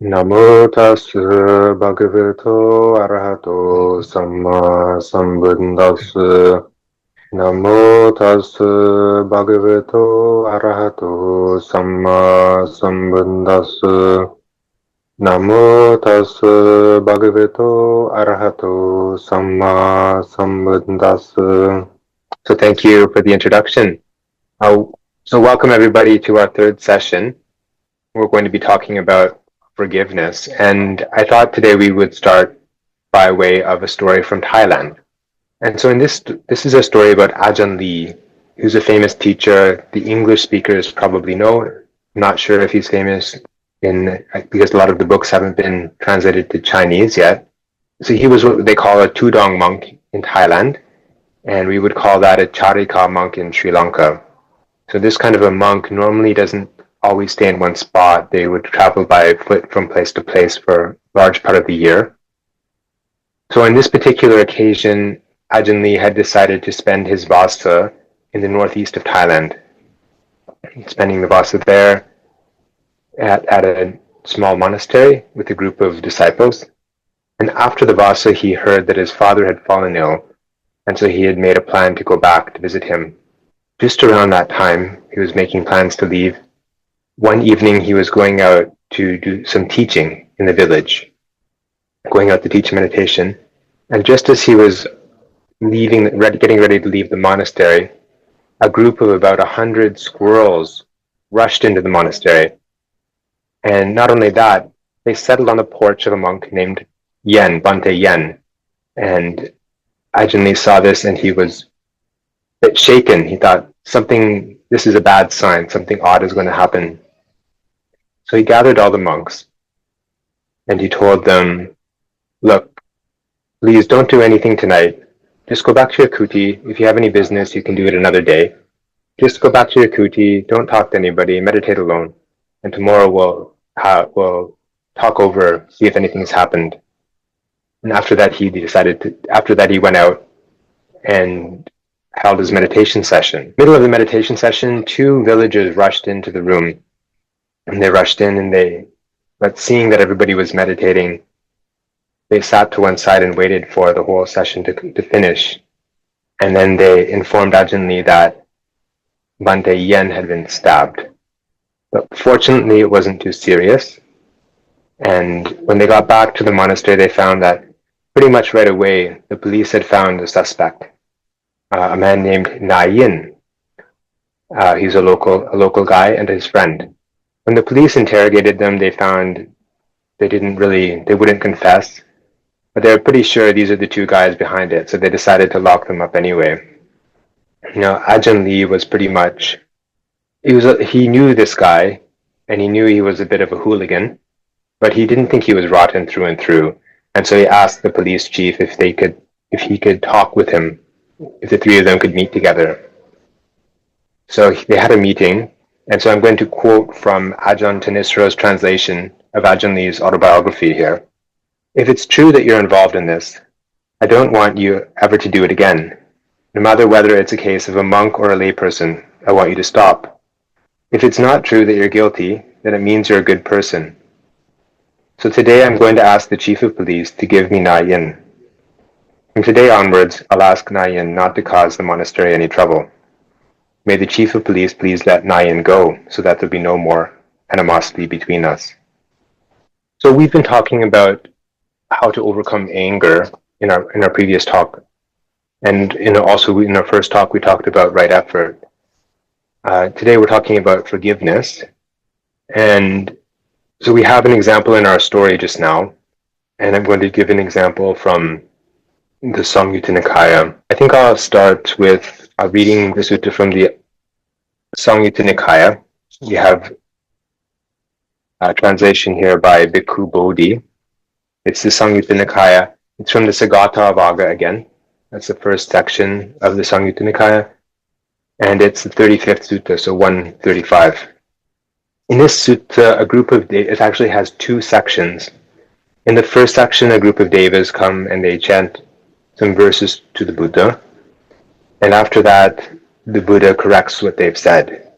Namo tassa bhagavato arahato samma sambuddhassa. Namo tassa bhagavato arahato samma sambuddhassa. Namo tassa bhagavato arahato samma sambuddhassa. So thank you for the introduction. So welcome everybody to our third session. We're going to be talking about forgiveness. And I thought today we would start by way of a story from Thailand. And so this is a story about Ajahn Lee, who's a famous teacher. The English speakers probably know. I'm not sure if he's famous because a lot of the books haven't been translated to Chinese yet. So he was what they call a Tudong monk in Thailand, and we would call that a Charika monk in Sri Lanka. So this kind of a monk normally doesn't always stay in one spot. They would travel by foot from place to place for a large part of the year. So on this particular occasion, Ajahn Lee had decided to spend his Vasa in the northeast of Thailand, spending the Vasa there at a small monastery with a group of disciples. And after the Vasa, he heard that his father had fallen ill, and so he had made a plan to go back to visit him. Just around that time, he was making plans to leave. One evening, he was going out to do some teaching in the village, going out to teach meditation. And just as he was getting ready to leave the monastery, a group of about 100 squirrels rushed into the monastery. And not only that, they settled on the porch of a monk named Bante Yen. And Ajahn Lee saw this and he was a bit shaken. He thought, this is a bad sign, something odd is going to happen. So he gathered all the monks and he told them, look, please don't do anything tonight. Just go back to your kuti. If you have any business, you can do it another day. Just go back to your kuti. Don't talk to anybody. Meditate alone. And tomorrow we'll talk over, see if anything's happened. And after that, he went out and held his meditation session. Middle of the meditation session, 2 villagers rushed into the room. And they rushed in but seeing that everybody was meditating, they sat to one side and waited for the whole session to finish. And then they informed Ajahn Lee that Bante Yen had been stabbed. But fortunately, it wasn't too serious. And when they got back to the monastery, they found that pretty much right away, the police had found a suspect, a man named Na Yin. He's a local guy and his friend. When the police interrogated them, they found they wouldn't confess, but they were pretty sure these are the 2 guys behind it, so they decided to lock them up anyway. Ajahn Lee was pretty much, he knew this guy, and he knew he was a bit of a hooligan, but he didn't think he was rotten through and through, and so he asked the police chief if he could talk with him, if the 3 of them could meet together. So they had a meeting. And so I'm going to quote from Ajahn Tanisro's translation of Ajahn Lee's autobiography here. If it's true that you're involved in this, I don't want you ever to do it again. No matter whether it's a case of a monk or a layperson, I want you to stop. If it's not true that you're guilty, then it means you're a good person. So today I'm going to ask the chief of police to give me Na Yin. From today onwards, I'll ask Na Yin not to cause the monastery any trouble. May the chief of police please let Na Yin go so that there'll be no more animosity between us. So we've been talking about how to overcome anger in our previous talk. And also in our first talk, we talked about right effort. Today we're talking about forgiveness. And so we have an example in our story just now. And I'm going to give an example from the Samyutta Nikaya. I think I'll start with reading the sutta from the Samyutta Nikaya. We have a translation here by Bhikkhu Bodhi. It's the Samyutta Nikaya. It's from the Sagata Vaga again. That's the first section of the Samyutta Nikaya. And it's the 35th sutta, so 135. In this sutta, it actually has 2 sections. In the first section, a group of devas come and they chant some verses to the Buddha. And after that, the Buddha corrects what they've said.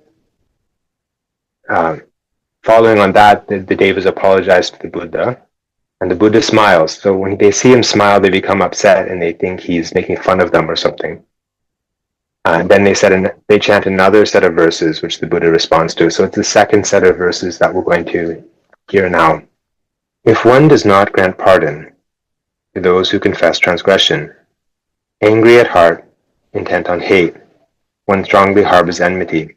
following on that, the Devas apologize to the Buddha, and the Buddha smiles. So when they see him smile, they become upset and they think he's making fun of them or something. And then they chant another set of verses, which the Buddha responds to. So it's the second set of verses that we're going to hear now. If one does not grant pardon to those who confess transgression, angry at heart, intent on hate, one strongly harbors enmity.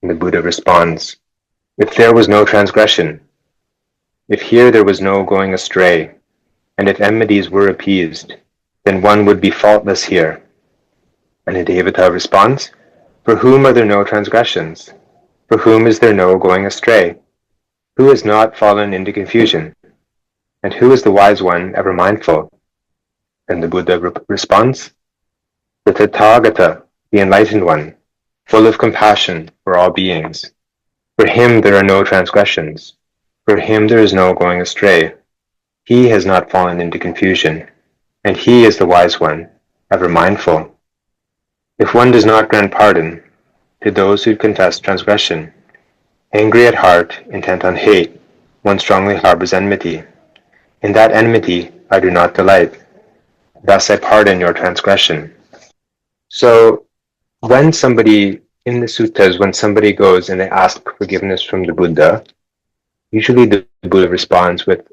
And the Buddha responds, if there was no transgression, if here there was no going astray, and if enmities were appeased, then one would be faultless here. And the Devata responds, for whom are there no transgressions? For whom is there no going astray? Who has not fallen into confusion? And who is the wise one, ever mindful? And the Buddha responds, the Tathagata, the enlightened one, full of compassion for all beings. For him there are no transgressions. For him there is no going astray. He has not fallen into confusion, and he is the wise one, ever mindful. If one does not grant pardon to those who confess transgression, angry at heart, intent on hate, one strongly harbors enmity. In that enmity I do not delight. Thus I pardon your transgression. So when somebody, in the suttas, when somebody goes and they ask forgiveness from the Buddha, usually the Buddha responds with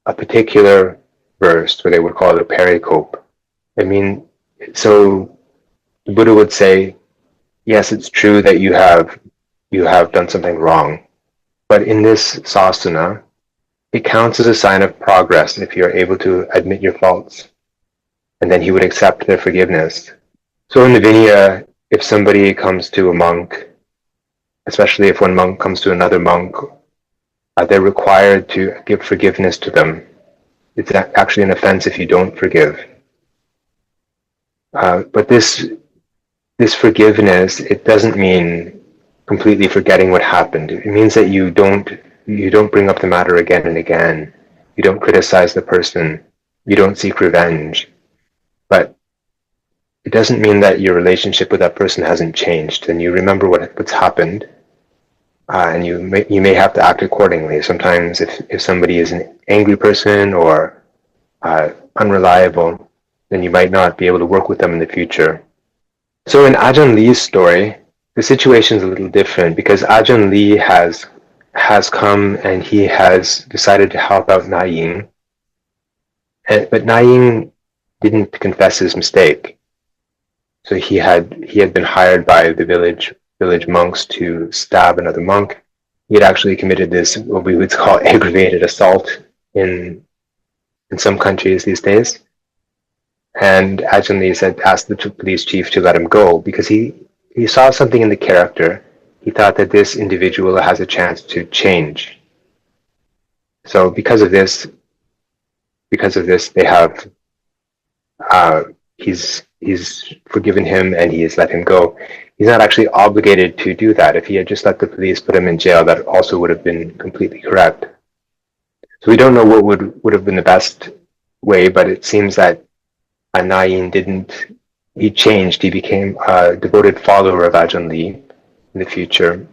a particular verse, or they would call it a pericope. So the Buddha would say, yes, it's true that you have done something wrong, but in this sasana, it counts as a sign of progress if you're able to admit your faults, and then he would accept their forgiveness. So in the Vinaya, if somebody comes to a monk, especially if one monk comes to another monk, they're required to give forgiveness to them. It's actually an offense if you don't forgive. But this forgiveness, it doesn't mean completely forgetting what happened. It means that you don't bring up the matter again and again. You don't criticize the person. You don't seek revenge. But it doesn't mean that your relationship with that person hasn't changed, and you remember what's happened, and you may have to act accordingly. Sometimes if somebody is an angry person or unreliable, then you might not be able to work with them in the future. So in Ajahn Lee's story, the situation is a little different because Ajahn Lee has come and he has decided to help out Na Ying, but Na Ying didn't confess his mistake. So he had been hired by the village monks to stab another monk. He had actually committed this, what we would call aggravated assault in some countries these days. And Ajahn Lee asked the police chief to let him go because he saw something in the character. He thought that this individual has a chance to change. So because of this, they have he's forgiven him and he has let him go. He's not actually obligated to do that. If he had just let the police put him in jail, that also would have been completely correct. So we don't know what would have been the best way, but it seems that Na Yin he changed. He became a devoted follower of Ajahn Lee in the future.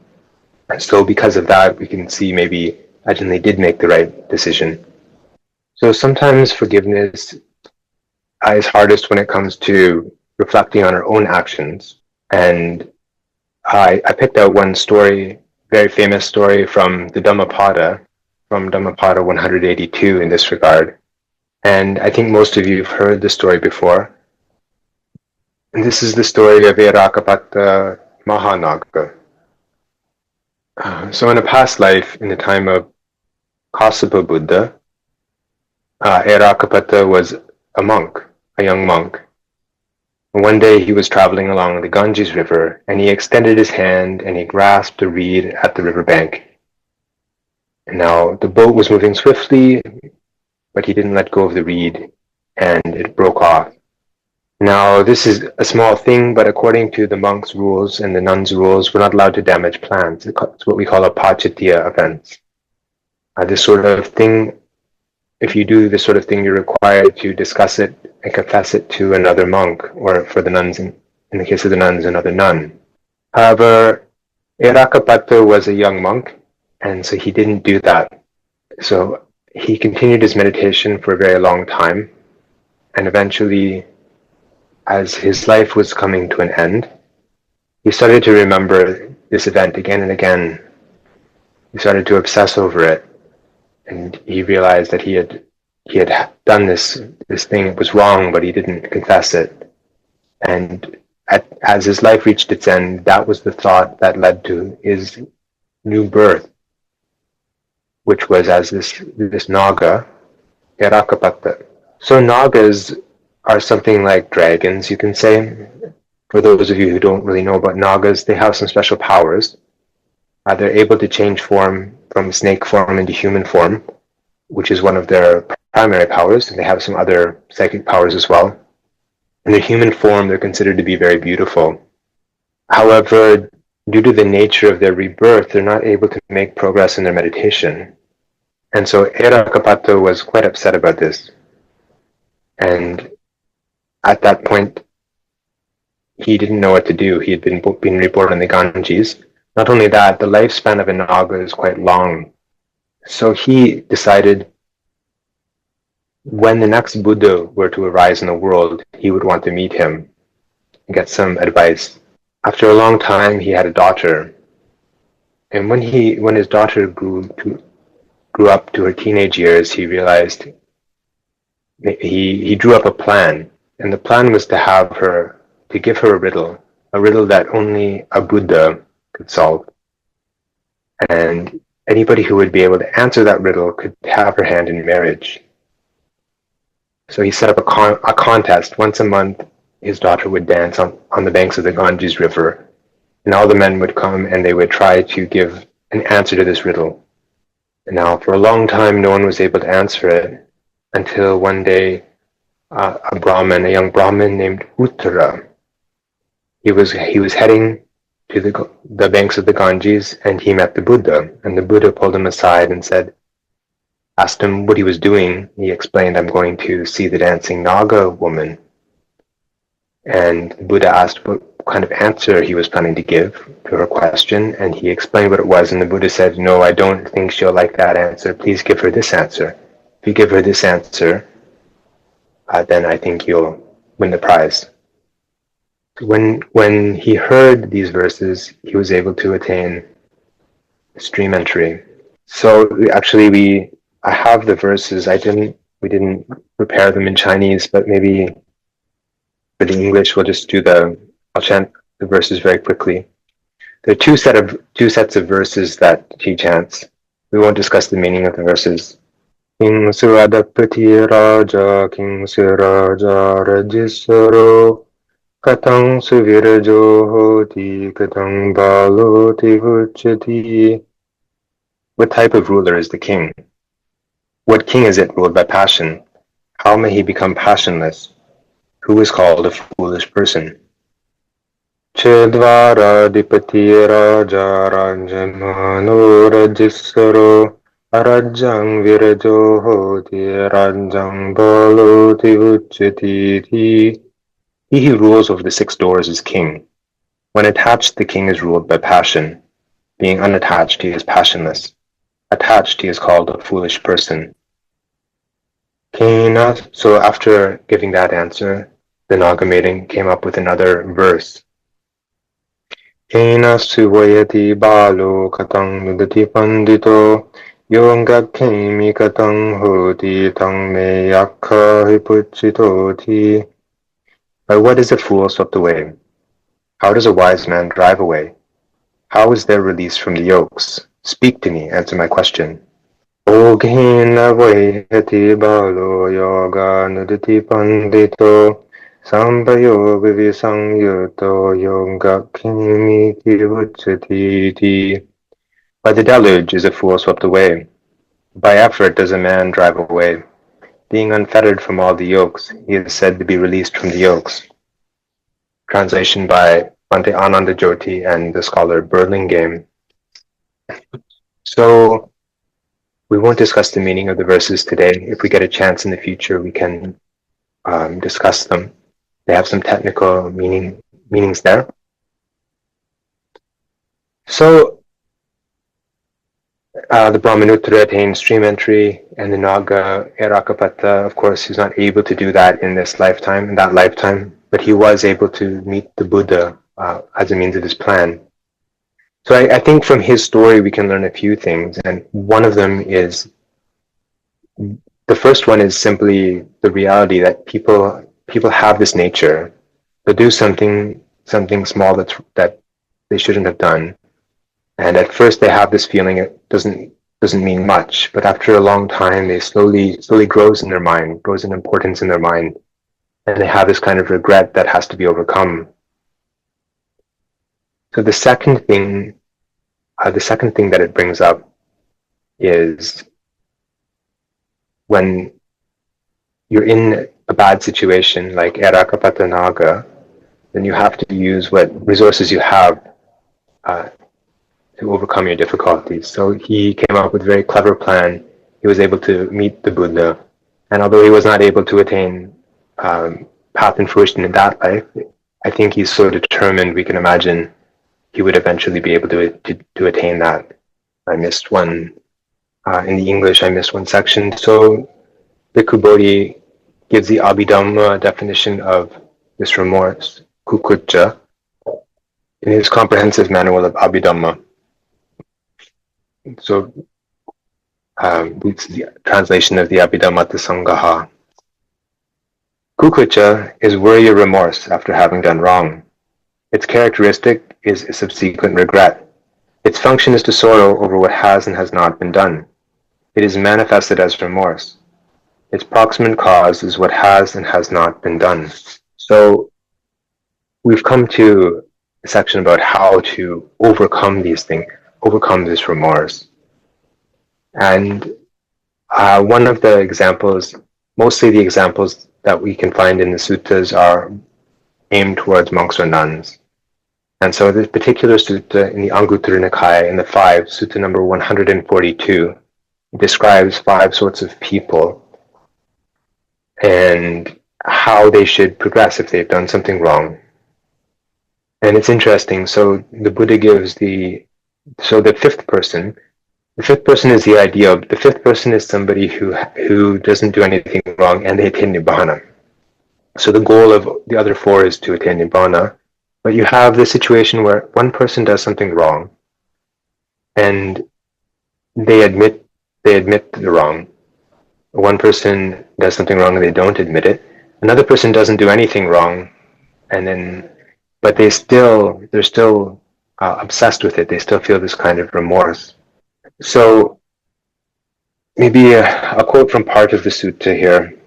And so because of that, we can see maybe Ajahn Lee did make the right decision. So sometimes forgiveness is hardest when it comes to reflecting on our own actions. And I picked out one story, very famous story from the Dhammapada, from Dhammapada 182 in this regard. And I think most of you have heard the story before. And this is the story of Erakapata Mahanaga. So in a past life, in the time of Kassapa Buddha, Erakapata was a monk, a young monk. And one day he was traveling along the Ganges River, and he extended his hand and he grasped a reed at the riverbank. And now the boat was moving swiftly, but he didn't let go of the reed, and it broke off. Now, this is a small thing, but according to the monks' rules and the nuns' rules, we're not allowed to damage plants. It's what we call a pachitya offense. This sort of thing, if you do this sort of thing, you're required to discuss it and confess it to another monk, or for the nuns, in the case of the nuns, another nun. However, Erakapata was a young monk, And so he didn't do that. So he continued his meditation for a very long time. And eventually, as his life was coming to an end, he started to remember this event again and again. He started to obsess over it. And he realized that he had done this thing. It was wrong, but he didn't confess it. And as his life reached its end, that was the thought that led to his new birth, which was as this Naga, Yarakapata. So Nagas are something like dragons, you can say. For those of you who don't really know about Nagas, they have some special powers. They're able to change form from snake form into human form, which is one of their primary powers, and they have some other psychic powers as well. In their human form, they're considered to be very beautiful. However, due to the nature of their rebirth, they're not able to make progress in their meditation. And so Erakapato was quite upset about this. And at that point, he didn't know what to do. He had been reborn in the Ganges. Not only that, the lifespan of a Naga is quite long. So he decided when the next Buddha were to arise in the world, he would want to meet him and get some advice. After a long time, he had a daughter. And when his daughter grew up to her teenage years, he realized he drew up a plan. And the plan was to give her a riddle that only a Buddha could solve. And anybody who would be able to answer that riddle could have her hand in marriage. So he set up a contest. Once a month, his daughter would dance on the banks of the Ganges River, and all the men would come and they would try to give an answer to this riddle. And now, for a long time, no one was able to answer it until one day, a young Brahmin named Uttara, he was heading to the banks of the Ganges, and he met the Buddha. And the Buddha pulled him aside and asked him what he was doing. He explained, "I'm going to see the dancing Naga woman." And the Buddha asked what kind of answer he was planning to give to her question, and he explained what it was. And the Buddha said, "No, I don't think she'll like that answer. Please give her this answer. If you give her this answer, then I think you'll win the prize." When he heard these verses, he was able to attain stream entry. So actually, I have the verses. We didn't prepare them in Chinese, but maybe for the English, I'll chant the verses very quickly. There are two sets of verses that he chants. We won't discuss the meaning of the verses. King Suradapati Raja, King Suraja Rajisaro, Katang Suvirajo Hoti, Katang Baloti Huchati. What type of ruler is the king? What king is it ruled by passion? How may he become passionless? Who is called a foolish person? Chedvara Dipati Raja Rajamano Rajisaro Arajang Virajo Hoti Rajang Baloti Uchati. He who rules over the 6 doors is king. When attached, the king is ruled by passion. Being unattached, he is passionless. Attached, he is called a foolish person. So after giving that answer, the Naga maiden came up with another verse. Kena suvayati balo katang nudati pandito yonga kemi katang hoti tang me yakha hipuchitoti. By what is a fool swept away? How does a wise man drive away? How is there release from the yokes? Speak to me, answer my question. Ogena vayati balo yoga nudati pandito sambayoga visangyuto yoga kimi kivuchati. By the deluge is a fool swept away. By effort does a man drive away. Being unfettered from all the yokes, he is said to be released from the yokes. Translation by Bhante Ananda Jyoti and the scholar Burlingame. So we won't discuss the meaning of the verses today. If we get a chance in the future, we can discuss them. They have some technical meanings there. So the Brahmanuttara attained stream entry, and the Naga Erakapata, of course, he's not able to do that in this lifetime, in that lifetime, but he was able to meet the Buddha as a means of his plan. So I think from his story we can learn a few things, and one of them is, the first one is simply the reality that people have this nature. They'll do something small that they shouldn't have done. And at first they have this feeling it doesn't mean much, but after a long time they slowly grows in their mind, grows in importance in their mind, and they have this kind of regret that has to be overcome. So the second thing that it brings up is when you're in a bad situation like Erakapata Naga, then you have to use what resources you have to overcome your difficulties. So he came up with a very clever plan. He was able to meet the Buddha, and although he was not able to attain path and fruition in that life, I think he's so determined we can imagine he would eventually be able to attain that. I missed one in the English. I missed one section. So Bhikkhu Bodhi gives the Abhidhamma definition of this remorse, kukucca, in his comprehensive manual of Abhidhamma. So it's the translation of the Abhidhammata Sangaha. Kukucca is worry or remorse after having done wrong. Its characteristic is a subsequent regret. Its function is to sorrow over what has and has not been done. It is manifested as remorse. Its proximate cause is what has and has not been done. So we've come to a section about how to overcome these things, overcome this remorse. And one of the examples, mostly the examples that we can find in the suttas, are aimed towards monks or nuns. And so this particular sutta in the Anguttara Nikaya, in the 5, sutta number 142, describes 5 sorts of people and how they should progress if they've done something wrong. And it's interesting. So the Buddha gives the fifth person. The fifth person is the idea of the fifth person is somebody who doesn't do anything wrong and they attain nibbana. So the goal of the other 4 is to attain nibbana. But you have the situation where one person does something wrong and they admit the wrong. One person does something wrong and they don't admit it. Another person doesn't do anything wrong, but they're still obsessed with it. They still feel this kind of remorse. So maybe a quote from part of the sutta here.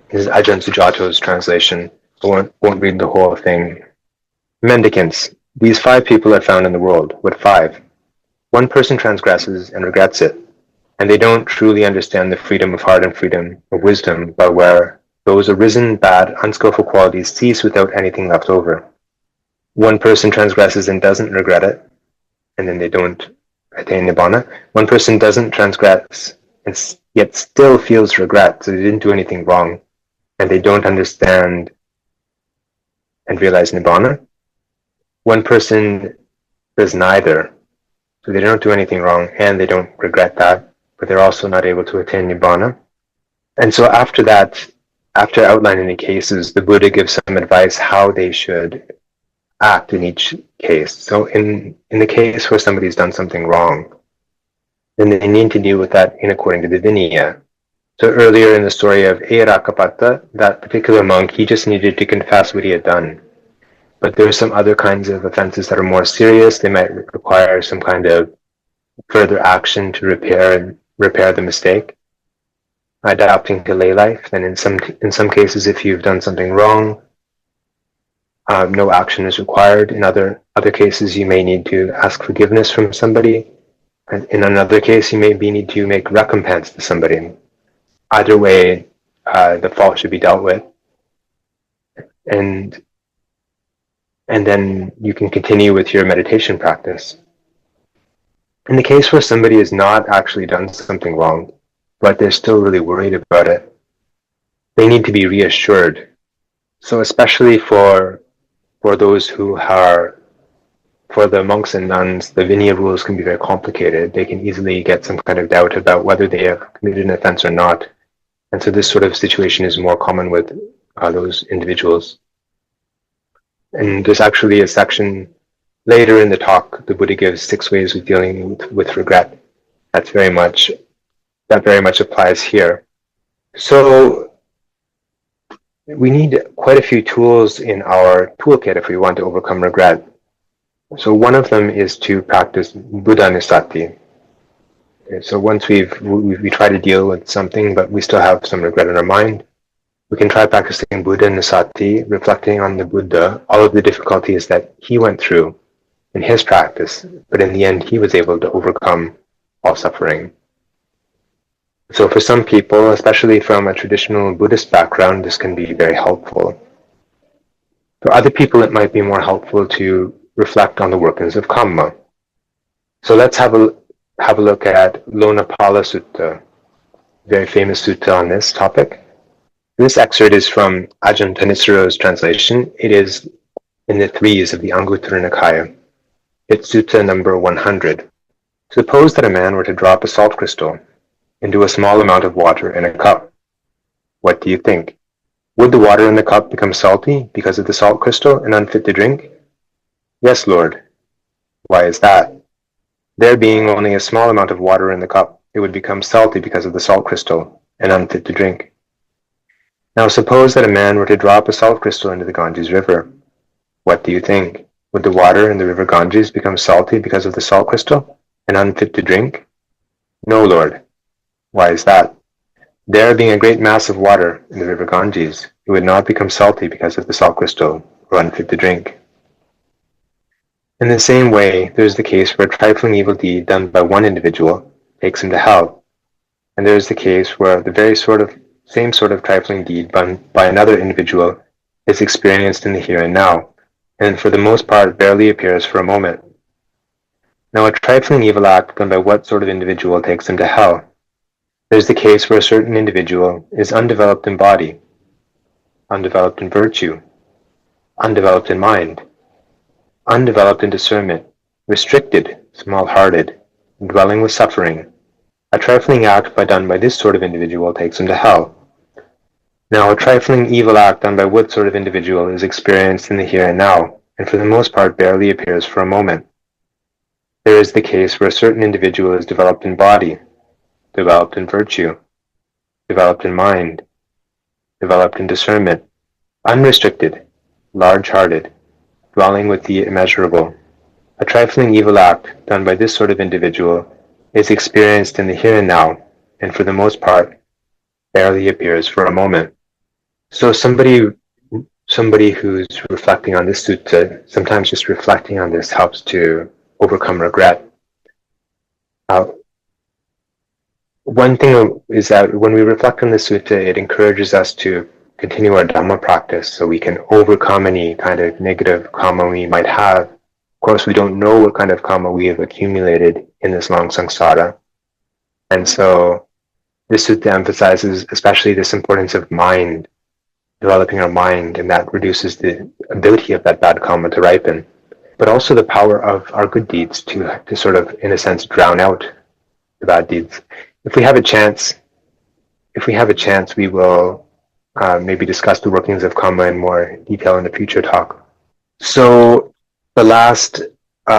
This is Ajahn Sujato's translation. I won't read the whole thing. Mendicants. These 5 people are found in the world. What 5? One person transgresses and regrets it, and they don't truly understand the freedom of heart and freedom of wisdom, by where those arisen, bad, unskillful qualities cease without anything left over. One person transgresses and doesn't regret it, and then they don't attain nibbana. One person doesn't transgress and yet still feels regret, so they didn't do anything wrong, and they don't understand and realize nibbana. One person does neither, so they don't do anything wrong and they don't regret that, but they're also not able to attain nibbana. And so after that, after outlining the cases, the Buddha gives some advice how they should act in each case. So in the case where somebody's done something wrong, then they need to deal with that in according to the Vinaya. So earlier in the story of Erakapata, that particular monk, he just needed to confess what he had done. But there are some other kinds of offenses that are more serious. They might require some kind of further action to repair the mistake, adapting to lay life. And in some cases, if you've done something wrong, no action is required. In other cases, you may need to ask forgiveness from somebody. And in another case, you may need to make recompense to somebody. Either way, the fault should be dealt with. And then you can continue with your meditation practice. In the case where somebody has not actually done something wrong, but they're still really worried about it, they need to be reassured. So especially for those who are for the monks and nuns, the Vinaya rules can be very complicated. They can easily get some kind of doubt about whether they have committed an offense or not. And so this sort of situation is more common with those individuals. And there's actually a section later in the talk, the Buddha gives 6 ways of dealing with regret. That very much applies here. So we need quite a few tools in our toolkit if we want to overcome regret. So one of them is to practice Buddhanusati. So once we try to deal with something, but we still have some regret in our mind, we can try practicing Buddhanusati, reflecting on the Buddha, all of the difficulties that he went through in his practice, but in the end he was able to overcome all suffering. So for some people, especially from a traditional Buddhist background, this can be very helpful. For other people, it might be more helpful to reflect on the workings of karma. So let's have a look at Lonapala Sutta, very famous sutta on this topic. This excerpt is from Ajahn Thanissara's translation. It is in the threes of the Anguttara Nikaya. It's sutta number 100. Suppose that a man were to drop a salt crystal into a small amount of water in a cup. What do you think? Would the water in the cup become salty because of the salt crystal and unfit to drink? Yes, Lord. Why is that? There being only a small amount of water in the cup, it would become salty because of the salt crystal and unfit to drink. Now suppose that a man were to drop a salt crystal into the Ganges River. What do you think? Would the water in the river Ganges become salty because of the salt crystal and unfit to drink? No, Lord. Why is that? There being a great mass of water in the river Ganges, it would not become salty because of the salt crystal or unfit to drink. In the same way, there is the case where a trifling evil deed done by one individual takes him to hell, and there is the case where the same sort of trifling deed done by another individual is experienced in the here and now, and for the most part barely appears for a moment. Now a trifling evil act done by what sort of individual takes him to hell? There is the case where a certain individual is undeveloped in body, undeveloped in virtue, undeveloped in mind, undeveloped in discernment, restricted, small-hearted, dwelling with suffering. A trifling act done by this sort of individual takes him to hell. Now a trifling evil act done by what sort of individual is experienced in the here and now, and for the most part barely appears for a moment. There is the case where a certain individual is developed in body, developed in virtue, developed in mind, developed in discernment, unrestricted, large-hearted, dwelling with the immeasurable. A trifling evil act done by this sort of individual is experienced in the here and now, and for the most part, barely appears for a moment. So somebody who's reflecting on this sutta, sometimes just reflecting on this helps to overcome regret. One thing is that when we reflect on the sutta, it encourages us to continue our Dhamma practice so we can overcome any kind of negative karma we might have. Of course, we don't know what kind of karma we have accumulated in this long samsara. And so this sutta emphasizes especially this importance of mind, developing our mind, and that reduces the ability of that bad karma to ripen. But also the power of our good deeds to sort of, in a sense, drown out the bad deeds. If we have a chance, we will maybe discuss the workings of karma in more detail in the future talk. So the last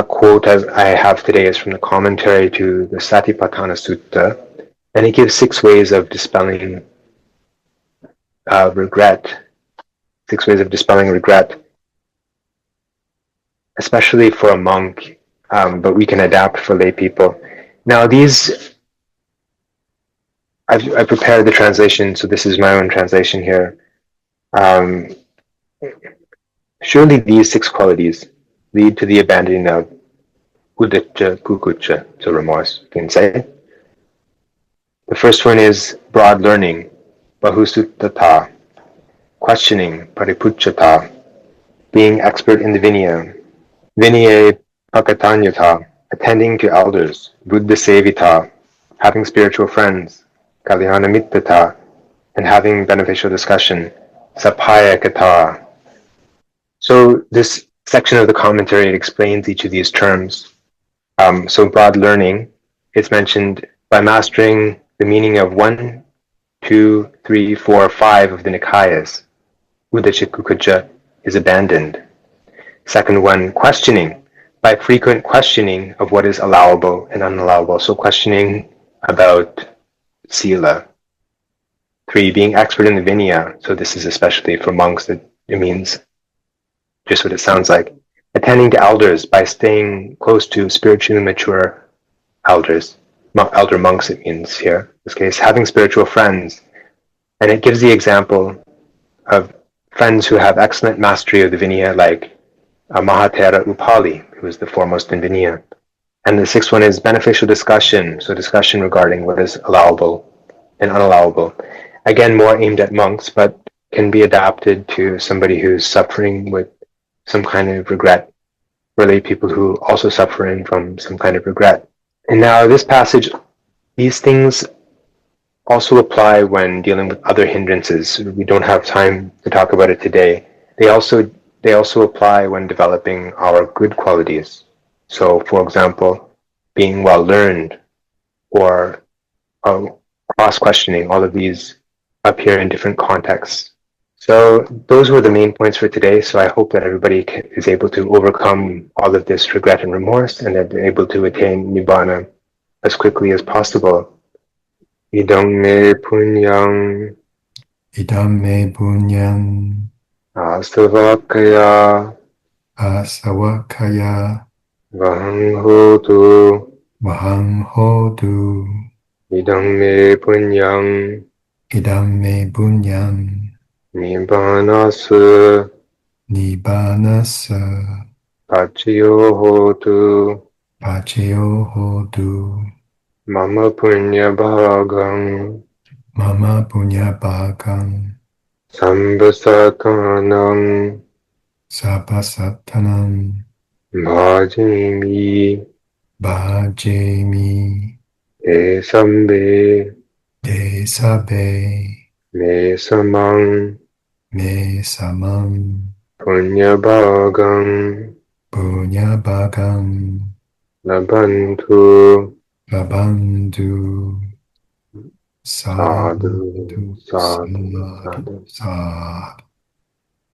quote as I have today is from the commentary to the Satipatthana Sutta, and it gives 6 ways of dispelling regret. 6 ways of dispelling regret, especially for a monk, but we can adapt for lay people. Now these, I've prepared the translation, so this is my own translation here. Surely these 6 qualities lead to the abandoning of uddhacca, kukucca, so remorse, you can say. The first one is broad learning, bahusuttata, questioning, paripucchata, being expert in the Vinaya, Vinaya pakatanyata, attending to elders, buddha sevita, having spiritual friends, kalyana mittata, and having beneficial discussion, sapaya kata. So this section of the commentary, it explains each of these terms. So broad learning, it's mentioned by mastering the meaning of 1, 2, 3, 4, 5 of the Nikayas, Udachikukuja is abandoned. Second one, questioning, by frequent questioning of what is allowable and unallowable. So questioning about sila. 3, being expert in the Vinaya. So this is especially for monks, that it means just what it sounds like. Attending to elders by staying close to spiritually mature elders, elder monks it means here, in this case, having spiritual friends. And it gives the example of friends who have excellent mastery of the Vinaya, like Mahatera Upali, who is the foremost in Vinaya. And the sixth one is beneficial discussion, so discussion regarding what is allowable and unallowable. Again, more aimed at monks, but can be adapted to somebody who's suffering with some kind of regret, or lay people who also suffering from some kind of regret. And now this passage, these things also apply when dealing with other hindrances. We don't have time to talk about it today. They also apply when developing our good qualities. So, for example, being well learned or cross-questioning, all of these appear in different contexts. So those were the main points for today. So I hope that everybody is able to overcome all of this regret and remorse, and that they're able to attain Nibbana as quickly as possible. Idam me punyang Idam me punyang asavakaya asawakaya vahang hotu. vahang hotu. Idam me punyang Idam me punyang Nibbanasa nibbanasa pachayo hotu. pachayo hotu. Mama punya bhagang Mama punya bhagam sambasatanam sapasatanam bhajami bhajami te sambe te sabe me samang me samam punya bhagang punya bhagam labantu. labantu. Sadhu, Sadhu, sadhu, sadhu, sadhu. sadhu.